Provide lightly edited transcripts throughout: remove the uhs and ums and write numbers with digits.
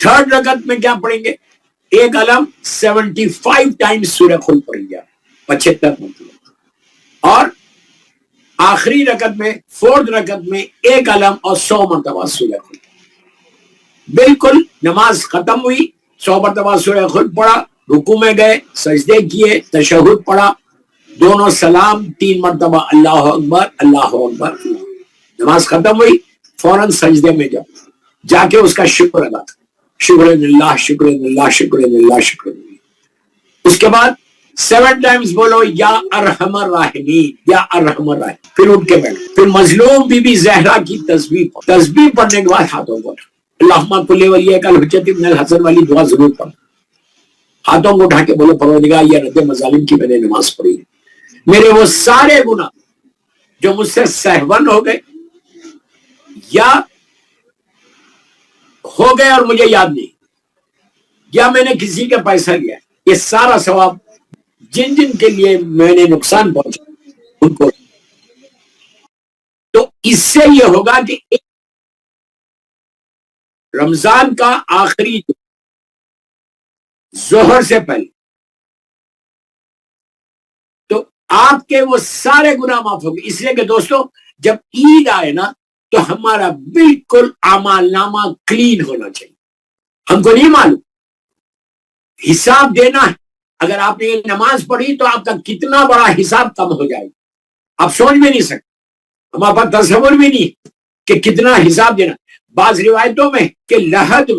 Third رکعت میں کیا پڑھیں گے؟ ایک علم 75 ٹائمز سورہ خلق پڑھیں گے، 75 مرتبہ، اور آخری رکعت میں فورتھ رکعت میں ایک علم اور 100 مرتبہ سورہ خلق۔ بالکل نماز ختم ہوئی، 100 مرتبہ سورہ خلق پڑھا، رکوع میں گئے، سجدے کیے، تشہد پڑھا، دونوں سلام، 3 مرتبہ اللہ اکبر اللہ اکبر، نماز ختم ہوئی، فوراً سجدے میں جا کے اس کا شکر ادا کرا، شکر اللہ شکر اللہ شکر اللہ شکر اللہ۔ اس کے بعد 7 ٹائمز بولو یا ارحم الراحمین یا ارحم الراحمین، پھر اٹھ کے بیٹھو، پھر مظلوم بی بی زہرا کی تسبیح پڑھنے کے بعد ہاتھوں کو اللہم کل ولیک الحجۃ ابن الحسن والی دعا ضرور پڑھو، ہاتھوں کو اٹھا کے بولو پروردگار یہ رد مظالم کی میں نے نماز پڑھی ہے، میرے وہ سارے گناہ جو مجھ سے سہون ہو گئے یا ہو گئے اور مجھے یاد نہیں، یا میں نے کسی کا پیسہ لیا، یہ سارا ثواب جن جن کے لیے میں نے نقصان پہنچا ان کو، تو اس سے یہ ہوگا کہ رمضان کا آخری ظہر سے پہلے تو آپ کے وہ سارے گناہ معاف ہو گئے۔ اس لیے کہ دوستو جب عید آئے نا تو ہمارا بالکل اعمال نامہ کلین ہونا چاہیے۔ ہم کو نہیں معلوم، حساب دینا ہے، اگر آپ نے یہ نماز پڑھی تو آپ کا کتنا بڑا حساب کم ہو جائے گا، آپ سوچ بھی نہیں سکتے، ہمارے پاس تصور بھی نہیں کہ کتنا حساب دینا۔ بعض روایتوں میں کہ لحد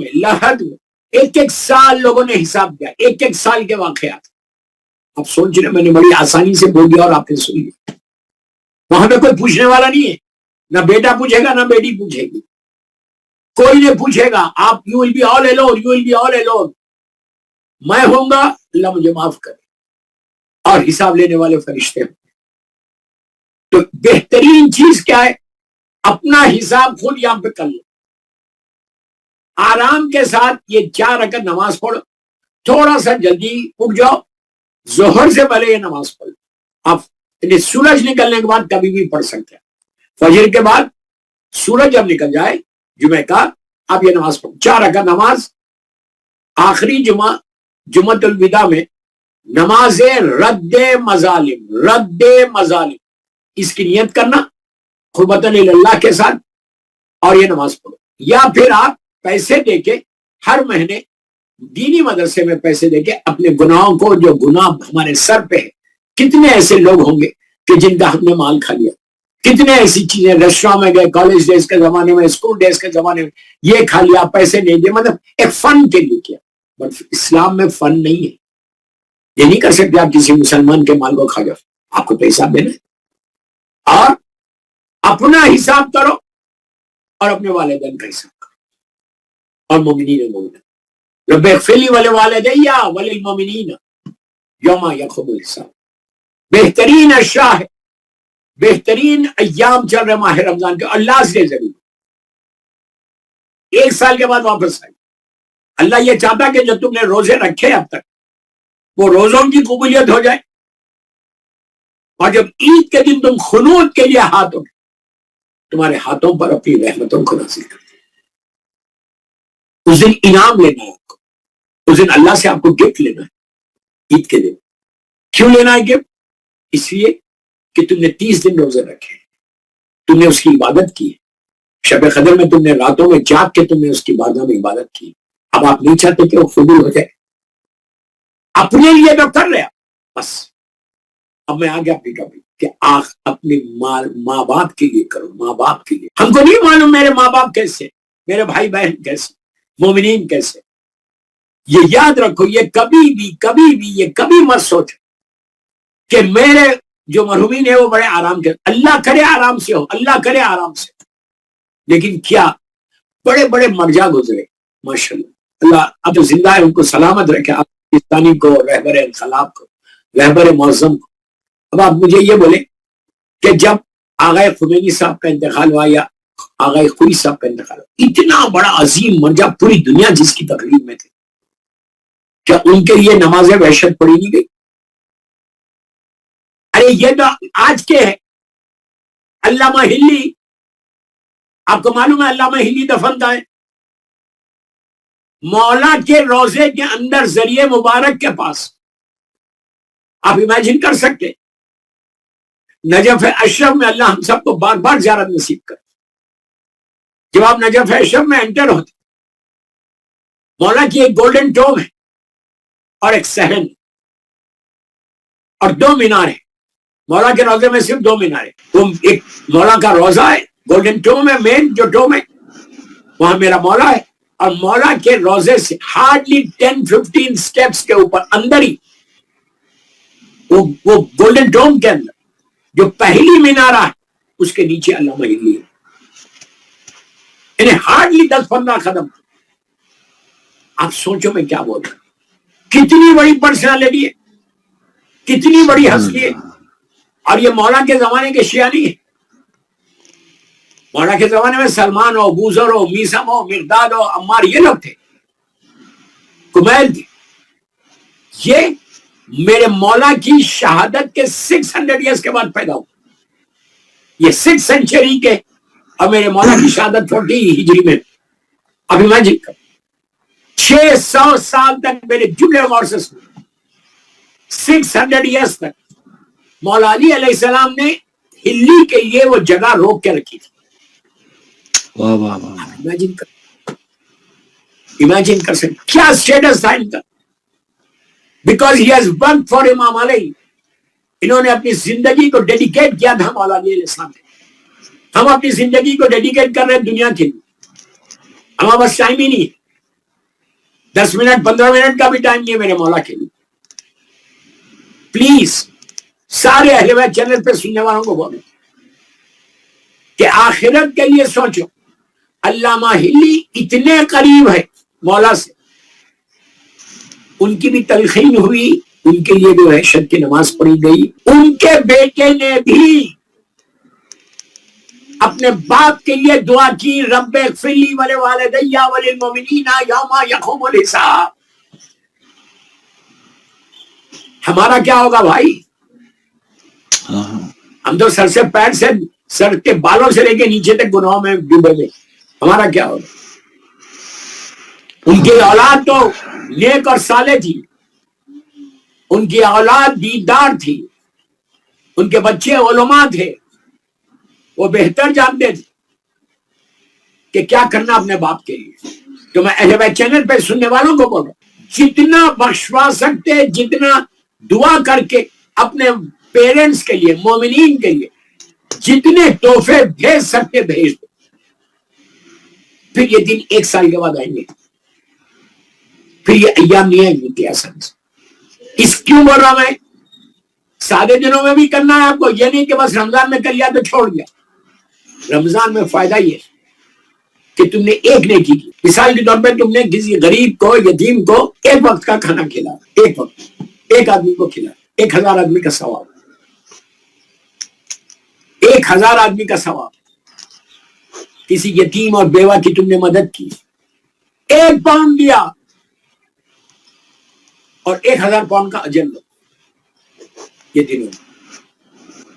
میں ایک سال لوگوں نے حساب دیا، ایک سال کے واقعات۔ آپ سوچ رہے میں نے بڑی آسانی سے بول دیا اور آپ نے سن لیا، وہاں پہ کوئی پوچھنے والا نہیں ہے، نہ بیٹا پوچھے گا نہ بیٹی پوچھے گی، کوئی نہیں پوچھے گا، آپ you will be all alone, میں ہوں گا، اللہ مجھے معاف کرے، اور حساب لینے والے فرشتے ہوں۔ تو بہترین چیز کیا ہے؟ اپنا حساب خود یہاں پہ کر لو، آرام کے ساتھ یہ 4 رکعت نماز پڑھو، تھوڑا سا جلدی اٹھ جاؤ، ظہر سے پہلے یہ نماز پڑھو، آپ سورج نکلنے کے بعد کبھی بھی پڑھ سکتے ہیں، فجر کے بعد سورج جب نکل جائے جمعہ کا آپ یہ نماز پڑھو، 4 رکعت نماز، آخری جمعۃ الوداع میں نماز رد مظالم اس کی نیت کرنا قربتاً اللہ کے ساتھ، اور یہ نماز پڑھو، یا پھر آپ پیسے دے کے ہر مہینے دینی مدرسے میں پیسے دے کے اپنے گناہوں کو، جو گناہ ہمارے سر پہ ہے، کتنے ایسے لوگ ہوں گے کہ جن کا ہم نے مال کھا لیا، کتنے ایسی چیزیں، ریسٹوراں میں گئے، کالج ڈیز کے زمانے میں، اسکول ڈیز کے زمانے میں، یہ کھا لیا، پیسے نہیں دیے، مطلب ایک فن کے لیے کیا، بٹ اسلام میں فن نہیں ہے، یہ نہیں کر سکتے آپ کسی مسلمان کے مال کو کھا جاؤ، آپ کو پیسہ دینا ہے، اور اپنا حساب کرو اور اپنے والدین کا حساب کرو، اور مومنین رب اغفر لی ولوالدی وللمؤمنین یوم یقوم الحساب۔ بہترین اشراء ہے، بہترین ایام چل رہے ماہ رمضان کے، اللہ سے ضرور 1 سال کے بعد واپس آئے، اللہ یہ چاہتا کہ جو تم نے روزے رکھے اب تک وہ روزوں کی قبولیت ہو جائے، اور جب عید کے دن تم خنوت کے لیے ہاتھ اٹھے، تمہارے ہاتھوں پر اپنی رحمتوں کو نازل کر، اس دن انعام لینا ہے آپ کو، اس دن اللہ سے آپ کو گفٹ لینا ہے عید کے دن۔ کیوں لینا ہے گفٹ؟ اس لیے کہ تم نے 30 دن روزے رکھے، تم نے اس کی عبادت کی، شب قدر میں تم نے راتوں میں جاگ کے تم نے اس کی بارگاہ میں عبادت کی، اب آپ نہیں چاہتے کہ وہ قبول ہو جائے، اپنے لیے تو کر رہے بس۔ اب میں آگے اپنی ٹاپک کہ اپنے ماں باپ کے لیے کرو، ماں باپ کے لیے۔ ہم کو نہیں معلوم میرے ماں باپ کیسے، میرے بھائی بہن کیسے، مومنین کیسے، یہ یاد رکھو، یہ کبھی مت سوچو کہ میرے جو مرحومین ہیں وہ بڑے آرام کے، اللہ کرے آرام سے ہو، اللہ کرے آرام سے، لیکن کیا بڑے بڑے مرجع گزرے، ماشاءاللہ، اللہ اب زندہ ہے، ان کو سلامت رکھے، پاکستانی کو، رہبر انقلاب کو، رہبر معظم کو۔ اب آپ مجھے یہ بولیں کہ جب آغا خمینی صاحب کا انتقال ہوا یا آغا خوئی صاحب کا انتقال ہوا، اتنا بڑا عظیم مرجع پوری دنیا جس کی تقریب میں تھی، کیا ان کے لیے نماز وحشت پڑھی نہیں گئی؟ ارے یہ تو آج کے ہے، علامہ ہلی، آپ کو معلوم ہے علامہ ہلی دفن کہاں ہے؟ مولا کے روزے کے اندر ذریعے مبارک کے پاس. آپ امیجن کر سکتے نجف اشرف میں اللہ ہم سب کو بار بار زیارت نصیب کر. جب آپ نجف اشرف میں انٹر ہوتے مولا کی ایک گولڈن ٹوم ہے اور ایک صحن اور 2 مینار ہیں. مولا کے روزے میں صرف 2 مینار ہیں. وہ ایک مولا کا روزہ ہے, گولڈن ٹوم ہے, مین جو ٹوم ہے وہاں میرا مولا ہے, اور مولا کے روزے سے ہارڈلی 10-15 سٹیپس کے اوپر اندر ہی وہ گولڈن ڈوم کے اندر جو پہلی مینارہ ہے اس کے نیچے علامہ ہلی ہے. انہیں ہارڈلی 10-15 قدم. آپ سوچو میں کیا بول رہا ہوں, کتنی بڑی پرسنالٹی ہے, کتنی بڑی ہستی ہے. اور یہ مولا کے زمانے کے شیعہ نہیں ہے. مولا کے زمانے میں سلمان ہو, بوزر ہو, میسم ہو, مقداد ہو, عمار, یہ لوگ تھے, کمیل تھے. یہ میرے مولا کی شہادت کے 600 ایئرس کے بعد پیدا ہو. یہ 6 سینچری کے, اور میرے مولا کی شہادت 40 ہجری میں. اب امیجن کرو 600 سال تک میرے جملے غور سے سنو, 600 ایئرس تک مولا علی علیہ السلام نے ہلی کے لیے وہ جگہ روک کے رکھی تھی. امیجن کر سکتے کیا اسٹیٹس تھا ان کا, because he has worked for امام علی. انہوں نے اپنی زندگی کو ڈیڈیکیٹ کیا تھا مولا علی علیہ السلام نے. ہم اپنی زندگی کو ڈیڈیکیٹ کر رہے ہیں دنیا کے لیے. ہمارا بس ٹائم ہی نہیں ہے, 10 منٹ 15 منٹ کا بھی ٹائم نہیں ہے میرے مولا کے لیے. پلیز سارے اہل بیت چینل پہ سننے والوں کو بولو کہ آخرت کے لیے سوچو. علامہ ہلی اتنے قریب ہے مولا سے, ان کی بھی تلقین ہوئی, ان کے لیے بھی وحشت کی نماز پڑھی گئی. ان کے بیٹے نے بھی اپنے باپ کے لیے دعا کی, رب اغفر لی ولوالدی وللمؤمنین یوم یقوم الحساب. ہمارا کیا ہوگا بھائی؟ ہم تو سر سے پیر سے, سر کے بالوں سے لے کے نیچے تک گناہوں میں ڈوبے گئے. ہمارا کیا ہوگا؟ ان کی اولاد تو نیک اور صالح تھی, ان کی اولاد دیندار تھی, ان کے بچے علماء تھے, وہ بہتر جانتے تھے کہ کیا کرنا اپنے باپ کے لیے. تو میں اہل بیت چینل پہ سننے والوں کو بولوں, جتنا بخشوا سکتے, جتنا دعا کر کے اپنے پیرنٹس کے لیے, مومنین کے لیے جتنے تحفے بھیج سکتے بھیج دو. پھر یہ دن 1 سال کے بعد آئیں گے, پھر یہ ایام نہیں آئیں گے. اصل اس کیوں بول رہا میں, سادے دنوں میں بھی کرنا ہے آپ کو, یہ نہیں کہ بس رمضان میں کر لیا تو چھوڑ دیا. رمضان میں فائدہ یہ کہ تم نے ایک نیکی کی. مثال کے طور پہ تم نے کسی غریب کو, یتیم کو 1 وقت کا کھانا کھلا, 1 وقت 1 آدمی کو کھلا, 1000 آدمی کا ثواب, 1000 آدمی کا ثواب. کسی یتیم اور بیوہ کی تم نے مدد کی, 1 پاؤنڈ دیا اور 1000 پاؤنڈ کا اجر لو. یہ دنوں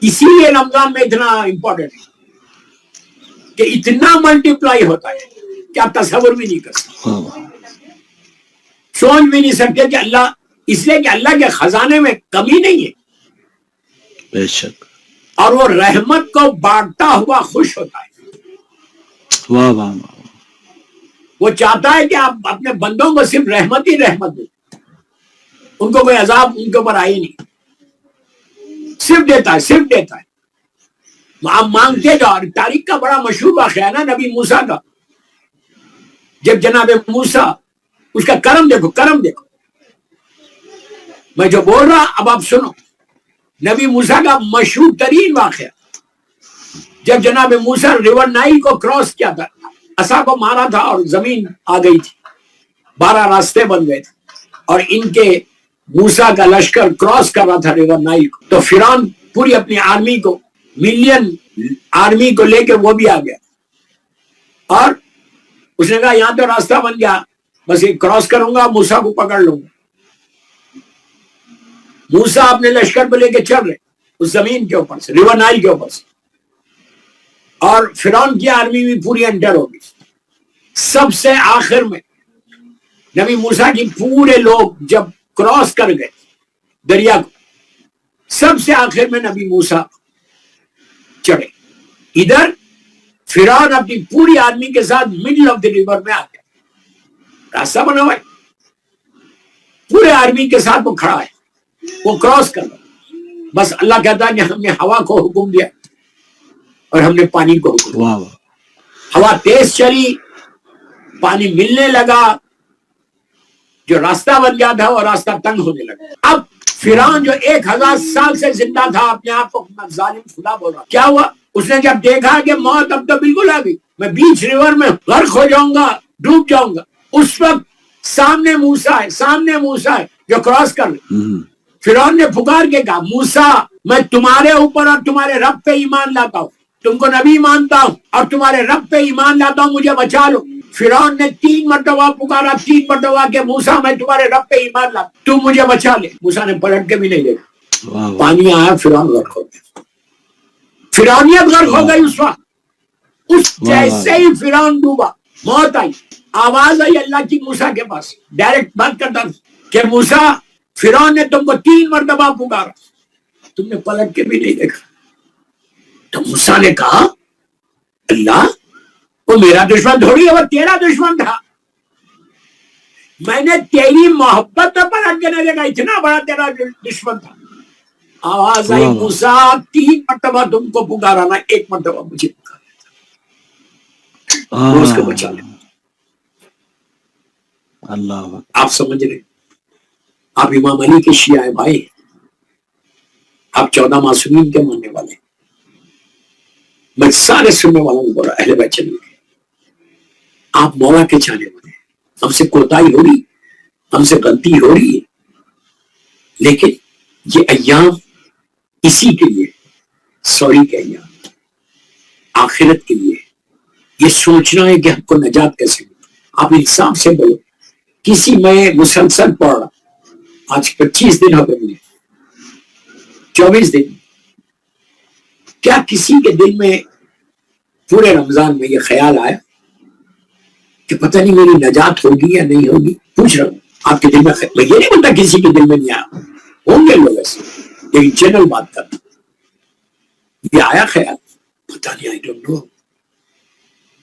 اسی لیے رمضان میں اتنا امپورٹنٹ ہے کہ اتنا ملٹیپلائی ہوتا ہے کہ آپ تصور بھی نہیں کر سکتے, سوچ بھی نہیں سکتے کہ اللہ, اس لیے کہ اللہ کے خزانے میں کمی نہیں ہے بے شک, اور وہ رحمت کو بانٹتا ہوا خوش ہوتا ہے. واہ واہ واہ. وہ چاہتا ہے کہ آپ اپنے بندوں کو صرف رحمت ہی رحمت دیں, ان کو کوئی عذاب ان کے اوپر آئے نہیں, صرف دیتا ہے, صرف دیتا ہے. آپ مانگتے جاؤ. تاریخ کا بڑا مشہور واقعہ ہے نا نبی موسیٰ کا. جب جناب موسیٰ, اس کا کرم دیکھو, کرم دیکھو. میں جو بول رہا اب آپ سنو. نبی موسیٰ کا مشہور ترین واقعہ, جب جناب موسیٰ ریور نائل کو کراس کیا تھا, عصا کو مارا تھا اور زمین آ گئی تھی, 12 راستے بن گئے تھے, اور ان کے موسیٰ کا لشکر کراس کر رہا تھا ریور نائل کو. تو فرعون پوری اپنی آرمی کو, ملین آرمی کو لے کے وہ بھی آ گیا, اور اس نے کہا یہاں تو راستہ بن گیا, بس یہ کراس کروں گا, موسیٰ کو پکڑ لوں گا. موسیٰ اپنے لشکر کو لے کے چل رہے اس زمین کے اوپر سے, ریور نائل کے اوپر سے, اور فرعون کی آرمی بھی پوری انٹر ہو گئی. سب سے آخر میں نبی موسیٰ کی پورے لوگ جب کراس کر گئے دریا کو، سب سے آخر میں نبی موسیٰ چڑھے. ادھر فرعون اپنی پوری آرمی کے ساتھ مڈل آف دی ریور میں آ گیا. راستہ بنا ہوا ہے، پورے آرمی کے ساتھ وہ کھڑا ہے، وہ کراس کر رہا. بس اللہ کہتا ہے کہ ہم نے ہوا کو حکم دیا اور ہم نے پانی کو حکم دیا. ہوا تیز چلی، پانی ملنے لگا، جو راستہ بن گیا تھا وہ راستہ تنگ ہونے لگا. اب فرعون جو 1000 سال سے زندہ تھا، اپنے آپ کو ظالم خدا بول رہا، کیا ہوا؟ اس نے جب دیکھا کہ موت اب تو بالکل آ گئی، میں بیچ ریور میں غرق ہو جاؤں گا، ڈوب جاؤں گا، اس وقت سامنے موسیٰ ہے جو کراس کر رہے. فرعون نے پکار کے کہا، موسیٰ میں تمہارے اوپر اور تمہارے رب پہ ایمان لاتا ہوں، تم کو نبی مانتا ہوں اور تمہارے رب پہ ایمان لاتا ہوں، مجھے بچا لو. فرعون نے 3 مرتبہ پکارا، 3 مرتبہ کہ موسیٰ میں تمہارے رب پہ ایمان لاتا ہوں، تم مجھے بچا لے. موسیٰ نے پلٹ کے بھی نہیں دیکھا، پانی آیا، فرعون غرق ہو گیا. فرعونیت غرق ہو گئی. اس وقت اس جیسے ہی فرعون ڈوبا، موت آئی، آواز آئی اللہ کی موسیٰ کے پاس، ڈائریکٹ بات کرتا کہ موسیٰ فرعون نے تم کو 3 مرتبہ پکارا، تم نے پلٹ کے بھی نہیں دیکھا. تو موسیٰ نے کہا، اللہ وہ میرا دشمن تھوڑی ہے، وہ تیرا دشمن تھا، میں نے تیری محبت پر پلٹ کے نہیں دیکھا، اتنا بڑا تیرا دشمن تھا. آواز آئی، موسیٰ 3 مرتبہ تم کو پکارا نا، 1 مرتبہ مجھے پکارا، اس کو بچا لے. اللہ آپ سمجھ رہے، آپ امام علی کے شیعہ بھائی ہیں، آپ 14 معصومین کے ماننے والے ہیں. میں سارے سننے والوں کو بول رہا، اہل بیت چلیے، آپ مولا کے چاہنے والے ہیں. ہم سے کوتاہی ہو رہی، ہم سے غلطی ہو رہی ہے، لیکن یہ ایام اسی کے لیے، سوری کے ایام، آخرت کے لیے. یہ سوچنا ہے کہ ہم کو نجات کیسے ملے. آپ انصاف سے بولو، کسی میں مسلسل پڑھ رہا، آج 25 دن ہو گئے مجھے، 24 دن، کیا کسی کے دل میں پورے رمضان میں یہ خیال آیا کہ پتہ نہیں میری نجات ہوگی یا نہیں ہوگی؟ پوچھ رہا ہوں آپ کے دل میں میں یہ نہیں بولتا کسی کے دل میں نہیں آیا، ہوں گے لوگ ایسے، لیکن جنرل بات کرتا، یہ آیا خیال، پتہ نہیں، آئی ڈونٹ نو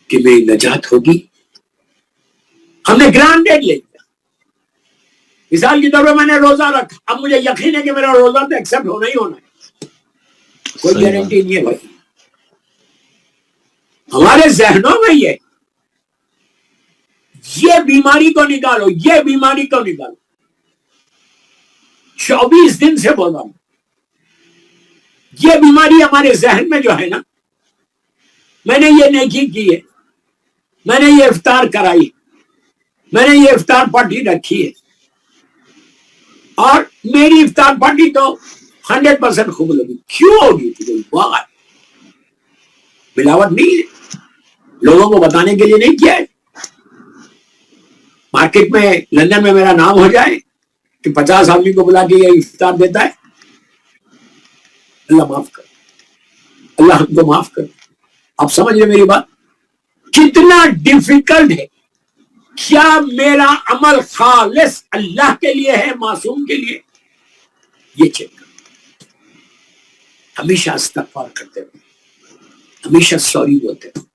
کہ میری نجات ہوگی. ہم نے گرانٹیڈ لے لیا. مثال کے طور پہ میں نے روزہ رکھا، اب مجھے یقین ہے کہ میرا روزہ تو ایکسپٹ ہونا ہی ہونا ہے، کوئی گارنٹی نہیں ہے بھائی. ہمارے ذہنوں میں یہ بیماری کو نکالو، یہ بیماری کو نکالو. 24 دن سے بول رہا ہوں، یہ بیماری ہمارے ذہن میں جو ہے نا، میں نے یہ نیکی کی ہے، میں نے یہ افطار کرائی، میں نے یہ افطار پارٹی رکھی ہے، اور میری افطار پارٹی تو 100% قبول ہوگی. کیوں ہوگی؟ ملاوٹ نہیں ہے، لوگوں کو بتانے کے لیے نہیں کیا ہے. مارکیٹ میں لندن میں میرا نام ہو جائے کہ 50 آدمی کو بلا کے یہ افطار دیتا ہے. اللہ معاف کر، اللہ ہم کو معاف کر. آپ سمجھ رہے میری بات؟ کتنا ڈیفیکلٹ ہے. کیا میرا عمل خالص اللہ کے لیے ہے، معصوم کے لیے؟ یہ چیک کر. ہمیشہ استغفار کرتے رہو، ہمیشہ سوری بولتے رہو.